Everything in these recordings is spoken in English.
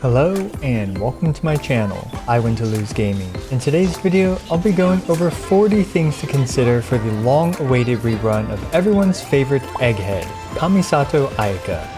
Hello and welcome to my channel, I Win to Lose Gaming. In today's video, I'll be going over 40 things to consider for the long-awaited rerun of everyone's favorite egghead, Kamisato Ayaka.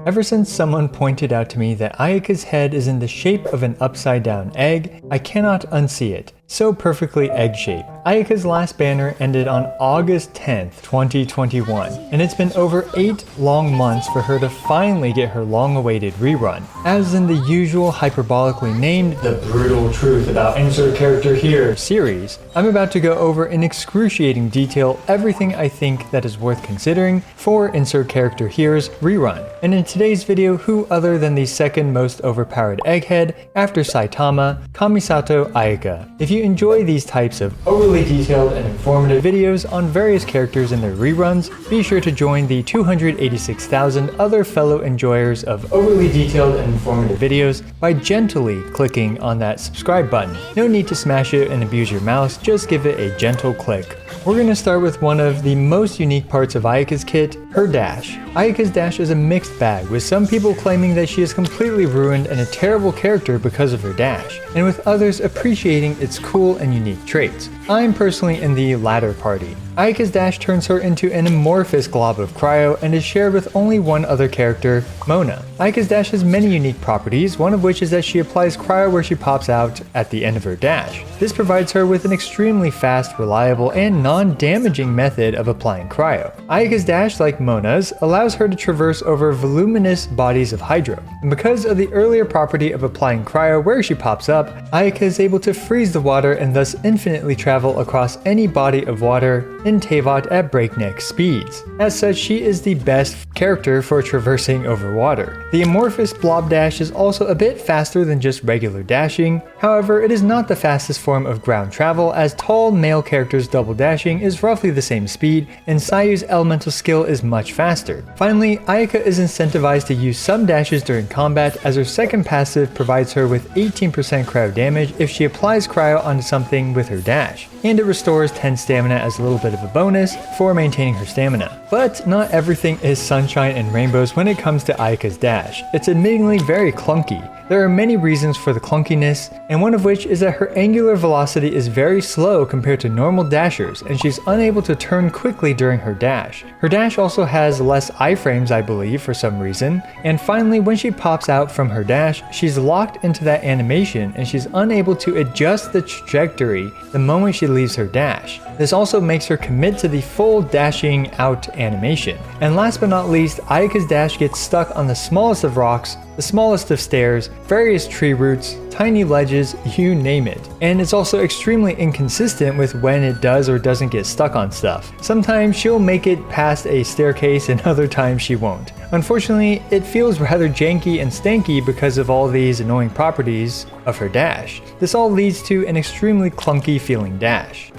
Ever since someone pointed out to me that Ayaka's head is in the shape of an upside-down egg, I cannot unsee it. So perfectly egg-shaped. Ayaka's last banner ended on August 10th, 2021, and it's been over 8 long months for her to finally get her long-awaited rerun. As in the usual hyperbolically named The Brutal Truth About Insert Character Here series, I'm about to go over in excruciating detail everything I think that is worth considering for Insert Character Here's rerun. And in today's video, who other than the second most overpowered egghead after Saitama, Kamisato Ayaka. If you enjoy these types of overly detailed and informative videos on various characters and their reruns, be sure to join the 286,000 other fellow enjoyers of overly detailed and informative videos by gently clicking on that subscribe button. No need to smash it and abuse your mouse, just give it a gentle click. We're going to start with one of the most unique parts of Ayaka's kit, her dash. Ayaka's dash is a mixed bag, with some people claiming that she is completely ruined and a terrible character because of her dash, and with others appreciating its cool and unique traits. I'm personally in the latter party. Ayaka's dash turns her into an amorphous glob of cryo and is shared with only one other character, Mona. Ayaka's dash has many unique properties, one of which is that she applies cryo where she pops out at the end of her dash. This provides her with an extremely fast, reliable, and non-damaging method of applying cryo. Ayaka's dash, like Mona's, allows her to traverse over voluminous bodies of hydro. And because of the earlier property of applying cryo where she pops up, Ayaka is able to freeze the water and thus infinitely travel across any body of water in Teyvat at breakneck speeds. As such, she is the best character for traversing over water. The amorphous blob dash is also a bit faster than just regular dashing. However, it is not the fastest form of ground travel, as tall male characters double dashing is roughly the same speed, and Sayu's elemental skill is much faster. Finally, Ayaka is incentivized to use some dashes during combat, as her second passive provides her with 18% cryo damage if she applies cryo onto something with her dash, and it restores 10 stamina as a little bit of a bonus for maintaining her stamina. But not everything is sunshine and rainbows when it comes to Ayaka's dash. It's admittingly very clunky. There are many reasons for the clunkiness, and one of which is that her angular velocity is very slow compared to normal dashers, and she's unable to turn quickly during her dash. Her dash also has less iframes, I believe, for some reason. And finally, when she pops out from her dash, she's locked into that animation and she's unable to adjust the trajectory the moment she leaves her dash. This also makes her commit to the full dashing out animation. And last but not least, Ayaka's dash gets stuck on the smallest of rocks, the smallest of stairs, various tree roots, tiny ledges, you name it. And it's also extremely inconsistent with when it does or doesn't get stuck on stuff. Sometimes she'll make it past a staircase and other times she won't. Unfortunately, it feels rather janky and stanky because of all these annoying properties of her dash. This all leads to an extremely clunky feeling dash.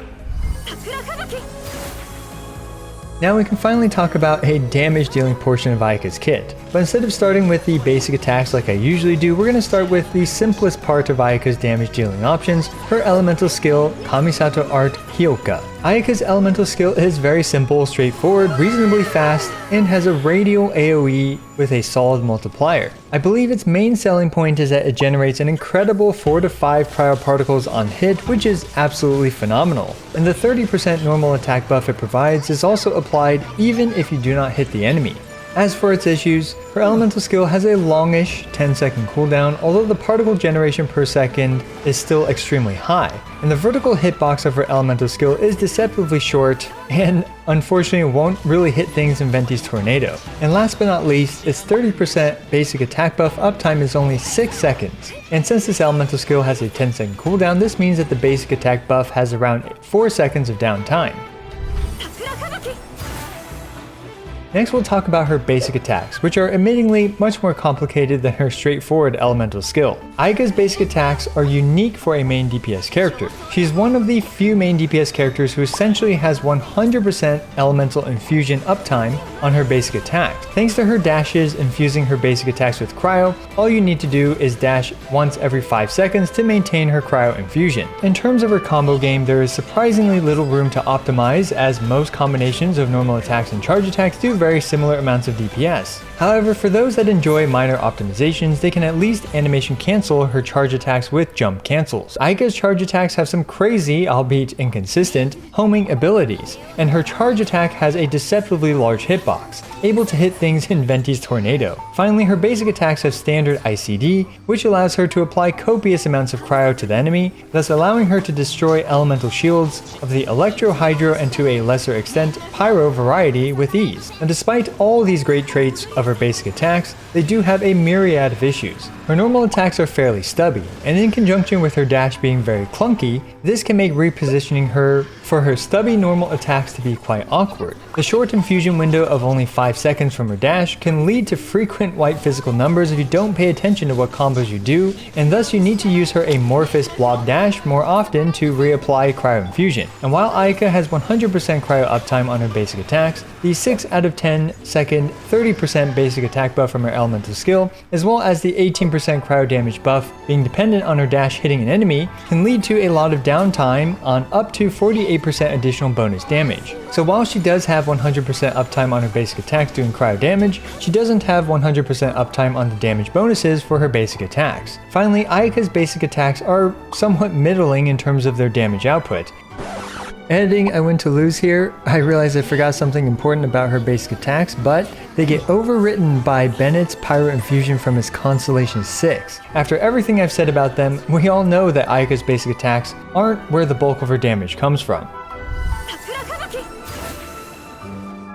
Now we can finally talk about a damage dealing portion of Ayaka's kit. But instead of starting with the basic attacks like I usually do, we're going to start with the simplest part of Ayaka's damage dealing options, her elemental skill, Kamisato Art Hyoka. Ayaka's elemental skill is very simple, straightforward, reasonably fast, and has a radial AoE with a solid multiplier. I believe its main selling point is that it generates an incredible 4 to 5 cryo particles on hit, which is absolutely phenomenal. And the 30% normal attack buff it provides is also applied even if you do not hit the enemy. As for its issues, her elemental skill has a longish 10-second cooldown, although the particle generation per second is still extremely high, and the vertical hitbox of her elemental skill is deceptively short and unfortunately won't really hit things in Venti's tornado. And last but not least, its 30% basic attack buff uptime is only 6 seconds, and since this elemental skill has a 10-second cooldown, this means that the basic attack buff has around 4 seconds of downtime. Next we'll talk about her basic attacks, which are admittingly much more complicated than her straightforward elemental skill. Ayaka's basic attacks are unique for a main DPS character. She's one of the few main DPS characters who essentially has 100% elemental infusion uptime, on her basic attacks. Thanks to her dashes infusing her basic attacks with cryo, all you need to do is dash once every 5 seconds to maintain her cryo infusion. In terms of her combo game, there is surprisingly little room to optimize, as most combinations of normal attacks and charge attacks do very similar amounts of DPS. However, for those that enjoy minor optimizations, they can at least animation cancel her charge attacks with jump cancels. Ayaka's charge attacks have some crazy, albeit inconsistent, homing abilities, and her charge attack has a deceptively large hitbox, able to hit things in Venti's tornado. Finally, her basic attacks have standard ICD, which allows her to apply copious amounts of cryo to the enemy, thus allowing her to destroy elemental shields of the Electro, Hydro, and to a lesser extent, Pyro variety with ease. And despite all these great traits of her basic attacks, they do have a myriad of issues. Her normal attacks are fairly stubby, and in conjunction with her dash being very clunky, this can make repositioning her for her stubby normal attacks to be quite awkward. The short infusion window of only 5 seconds from her dash can lead to frequent white physical numbers if you don't pay attention to what combos you do, and thus you need to use her amorphous blob dash more often to reapply cryo infusion. And while Ayaka has 100% cryo uptime on her basic attacks, the 6 out of 10 second 30% basic attack buff from her elemental skill, as well as the 18% cryo damage buff being dependent on her dash hitting an enemy, can lead to a lot of downtime on up to 48% additional bonus damage. So while she does have 100% uptime on her basic attacks doing cryo damage, she doesn't have 100% uptime on the damage bonuses for her basic attacks. Finally, Ayaka's basic attacks are somewhat middling in terms of their damage output. Editing I went to lose here. I realized I forgot something important about her basic attacks, but they get overwritten by Bennett's Pyro Infusion from his Constellation 6. After everything I've said about them, we all know that Ayaka's basic attacks aren't where the bulk of her damage comes from.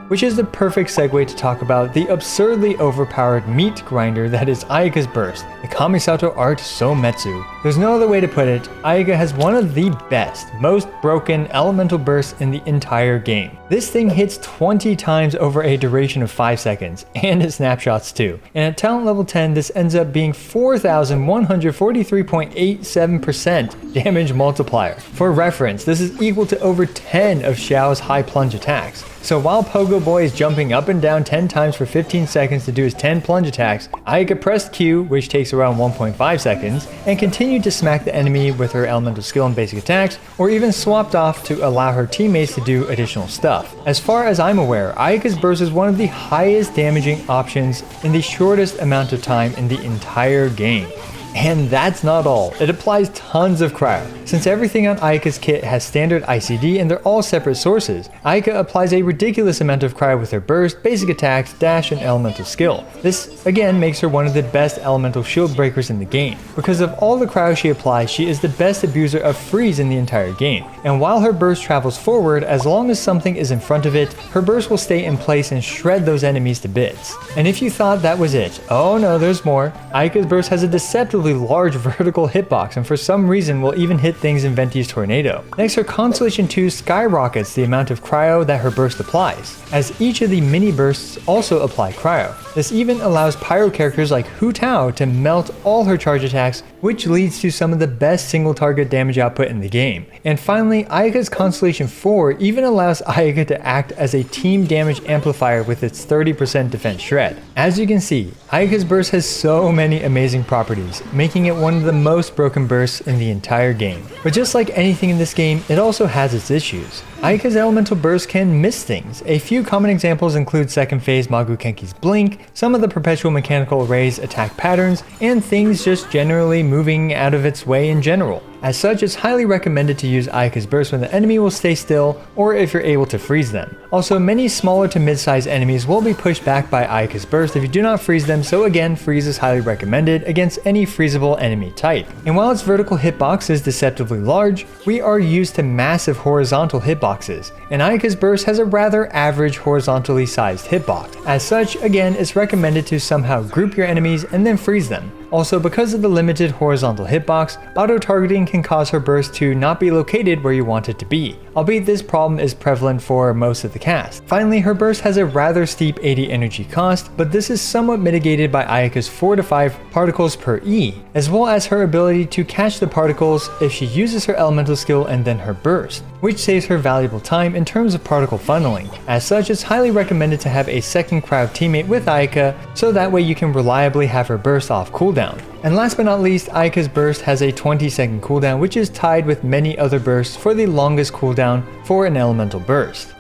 Which is the perfect segue to talk about the absurdly overpowered meat grinder that is Ayaka's burst, the Kamisato Art Soumetsu. There's no other way to put it, Ayaka has one of the best, most broken elemental bursts in the entire game. This thing hits 20 times over a duration of 5 seconds, and it snapshots too. And at talent level 10, this ends up being 4,143.87% damage multiplier. For reference, this is equal to over 10 of Xiao's high plunge attacks. So while Pogo Boy is jumping up and down 10 times for 15 seconds to do his 10 plunge attacks, Ayaka pressed Q, which takes around 1.5 seconds, and continued to smack the enemy with her elemental skill and basic attacks, or even swapped off to allow her teammates to do additional stuff. As far as I'm aware, Ayaka's burst is one of the highest damaging options in the shortest amount of time in the entire game. And that's not all, it applies tons of cryo. Since everything on Ayaka's kit has standard ICD and they're all separate sources, Ayaka applies a ridiculous amount of cryo with her burst, basic attacks, dash, and elemental skill. This again makes her one of the best elemental shield breakers in the game. Because of all the cryo she applies, she is the best abuser of freeze in the entire game. And while her burst travels forward, as long as something is in front of it, her burst will stay in place and shred those enemies to bits. And if you thought that was it, oh no, there's more. Ayaka's burst has a deceptively large vertical hitbox, and for some reason will even hit things in Venti's tornado. Next, her Constellation 2 skyrockets the amount of cryo that her burst applies, as each of the mini bursts also apply cryo. This even allows pyro characters like Hu Tao to melt all her charge attacks, which leads to some of the best single target damage output in the game. And finally, Ayaka's Constellation 4 even allows Ayaka to act as a team damage amplifier with its 30% defense shred. As you can see, Ayaka's burst has so many amazing properties, making it one of the most broken bursts in the entire game. But just like anything in this game, it also has its issues. Ayaka's elemental burst can miss things. A few common examples include second phase Magu Kenki's blink, some of the perpetual mechanical array's attack patterns, and things just generally moving out of its way in general. As such, it's highly recommended to use Ayaka's burst when the enemy will stay still, or if you're able to freeze them. Also, many smaller to mid-sized enemies will be pushed back by Ayaka's burst if you do not freeze them, so again, freeze is highly recommended against any freezable enemy type. And while its vertical hitbox is deceptively large, we are used to massive horizontal hitboxes, and Ayaka's burst has a rather average horizontally sized hitbox. As such, again, it's recommended to somehow group your enemies and then freeze them. Also, because of the limited horizontal hitbox, auto-targeting can cause her burst to not be located where you want it to be, albeit this problem is prevalent for most of the cast. Finally, her burst has a rather steep 80 energy cost, but this is somewhat mitigated by Ayaka's 4 to 5 particles per E, as well as her ability to catch the particles if she uses her elemental skill and then her burst. which saves her valuable time in terms of particle funneling. As such, it's highly recommended to have a second cryo teammate with Ayaka, so that way you can reliably have her burst off cooldown. And last but not least, Ayaka's burst has a 20-second cooldown, which is tied with many other bursts for the longest cooldown for an elemental burst.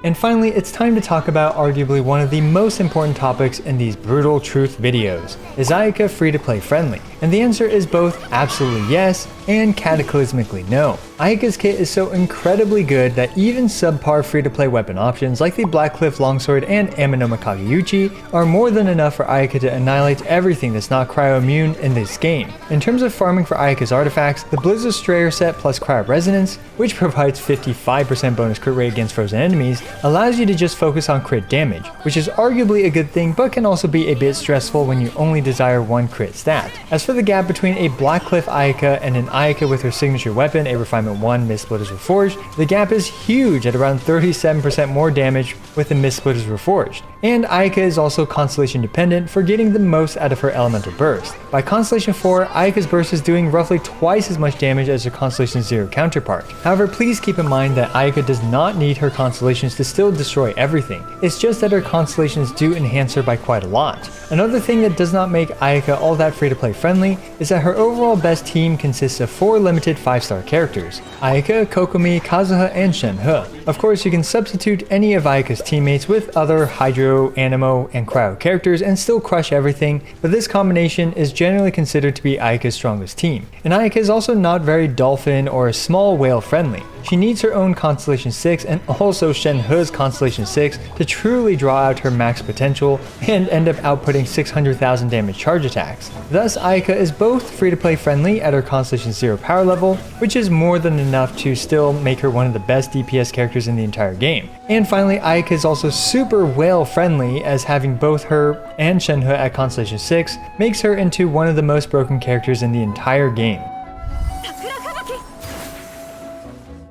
And finally, it's time to talk about arguably one of the most important topics in these brutal truth videos. Is Ayaka free-to-play friendly? And the answer is both absolutely yes and cataclysmically no. Ayaka's kit is so incredibly good that even subpar free-to-play weapon options like the Blackcliff Longsword and Aminoma Kageyuchi are more than enough for Ayaka to annihilate everything that's not cryo-immune in this game. In terms of farming for Ayaka's artifacts, the Blizzard Strayer set plus Cryo Resonance, which provides 55% bonus crit rate against frozen enemies, allows you to just focus on crit damage, which is arguably a good thing but can also be a bit stressful when you only desire one crit stat. As for the gap between a Blackcliff Ayaka and an Ayaka with her signature weapon, a Refinement 1 Mist Splitters Reforged, the gap is huge at around 37% more damage with the Mist Splitters Reforged. And Ayaka is also Constellation dependent for getting the most out of her elemental burst. By Constellation 4, Ayaka's burst is doing roughly twice as much damage as her Constellation 0 counterpart. However, please keep in mind that Ayaka does not need her constellations to still destroy everything. It's just that her constellations do enhance her by quite a lot. Another thing that does not make Ayaka all that free-to-play friendly is that her overall best team consists of 4 limited 5-star characters: Ayaka, Kokomi, Kazuha, and Shenhe. Of course, you can substitute any of Ayaka's teammates with other Hydro, Animo, and Cryo characters and still crush everything, but this combination is generally considered to be Ayaka's strongest team. And Ayaka is also not very dolphin or small whale friendly. She needs her own Constellation 6 and also Shenhe's Constellation 6 to truly draw out her max potential and end up outputting 600,000 damage charge attacks. Thus, Ayaka is both free-to-play friendly at her Constellation 0 power level, which is more than enough to still make her one of the best DPS characters in the entire game. And finally, Ayaka is also super whale friendly, as having both her and Shenhe at Constellation 6 makes her into one of the most broken characters in the entire game.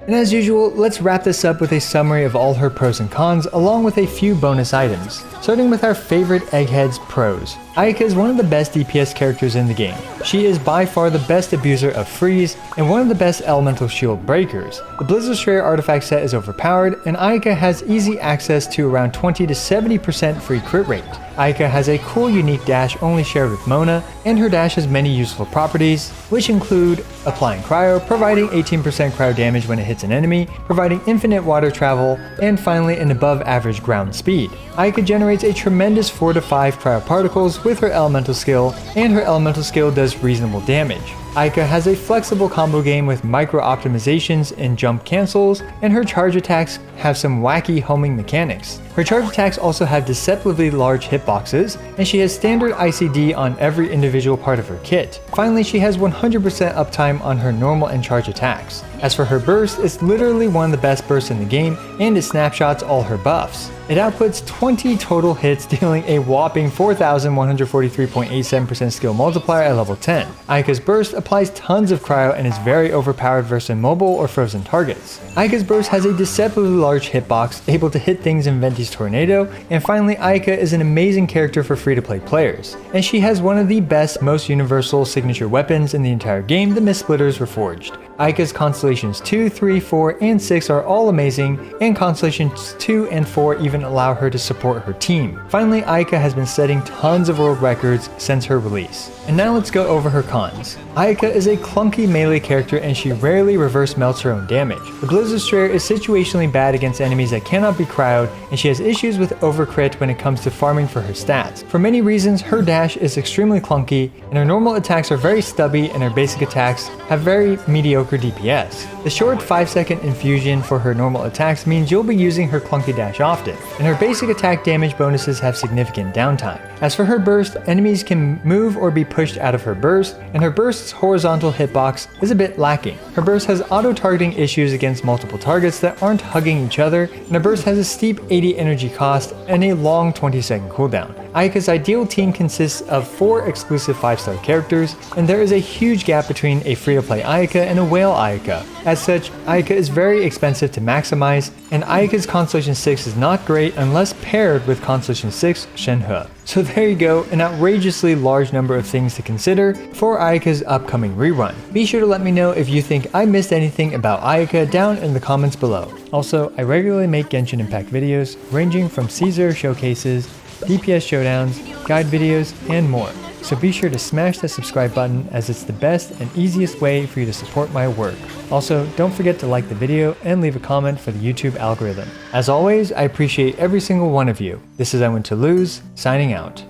And as usual, let's wrap this up with a summary of all her pros and cons, along with a few bonus items. Starting with our favorite Egghead's pros. Ayaka is one of the best DPS characters in the game. She is by far the best abuser of freeze, and one of the best elemental shield breakers. The Blizzard Strayer artifact set is overpowered, and Ayaka has easy access to around 20 to 70% free crit rate. Ayaka has a cool unique dash only shared with Mona, and her dash has many useful properties, which include applying cryo, providing 18% cryo damage when it hits an enemy, providing infinite water travel, and finally an above average ground speed. Ayaka generates a tremendous 4 to 5 cryo particles with her elemental skill, and her elemental skill does reasonable damage. Ayaka has a flexible combo game with micro optimizations and jump cancels, and her charge attacks have some wacky homing mechanics. Her charge attacks also have deceptively large hitboxes, and she has standard ICD on every individual part of her kit. Finally, she has 100% uptime on her normal and charge attacks. As for her burst, it's literally one of the best bursts in the game, and it snapshots all her buffs. It outputs 20 total hits, dealing a whopping 4,143.87% skill multiplier at level 10. Ayaka's burst applies tons of cryo and is very overpowered versus mobile or frozen targets. Ayaka's burst has a deceptively large hitbox, able to hit things in Venti's Tornado, and finally Ayaka is an amazing character for free-to-play players. And she has one of the best, most universal signature weapons in the entire game, the Mist Splitters Reforged. Ayaka's Constellations 2, 3, 4, and 6 are all amazing, and Constellations 2 and 4 even allow her to support her team. Finally, Ayaka has been setting tons of world records since her release. And now let's go over her cons. Ayaka is a clunky melee character and she rarely reverse melts her own damage. The Blizzard Strayer is situationally bad against enemies that cannot be cryoed, and she has issues with overcrit when it comes to farming for her stats. For many reasons, her dash is extremely clunky, and her normal attacks are very stubby, and her basic attacks have very mediocre DPS. The short 5-second infusion for her normal attacks means you'll be using her clunky dash often, and her basic attack damage bonuses have significant downtime. As for her burst, enemies can move or be pushed out of her burst, and her burst's horizontal hitbox is a bit lacking. Her burst has auto-targeting issues against multiple targets that aren't hugging each other, and her burst has a steep 80 energy cost and a long 20-second cooldown. Ayaka's ideal team consists of 4 exclusive 5-star characters, and there is a huge gap between a free-to-play Ayaka and a whale Ayaka. As such, Ayaka is very expensive to maximize, and Ayaka's Constellation 6 is not great unless paired with Constellation 6 Shenhe. So there you go, an outrageously large number of things to consider for Ayaka's upcoming rerun. Be sure to let me know if you think I missed anything about Ayaka down in the comments below. Also, I regularly make Genshin Impact videos ranging from Caesar showcases, DPS showdowns, guide videos, and more. So be sure to smash that subscribe button as it's the best and easiest way for you to support my work. Also, don't forget to like the video and leave a comment for the YouTube algorithm. As always, I appreciate every single one of you. This is I Want to Lose, signing out.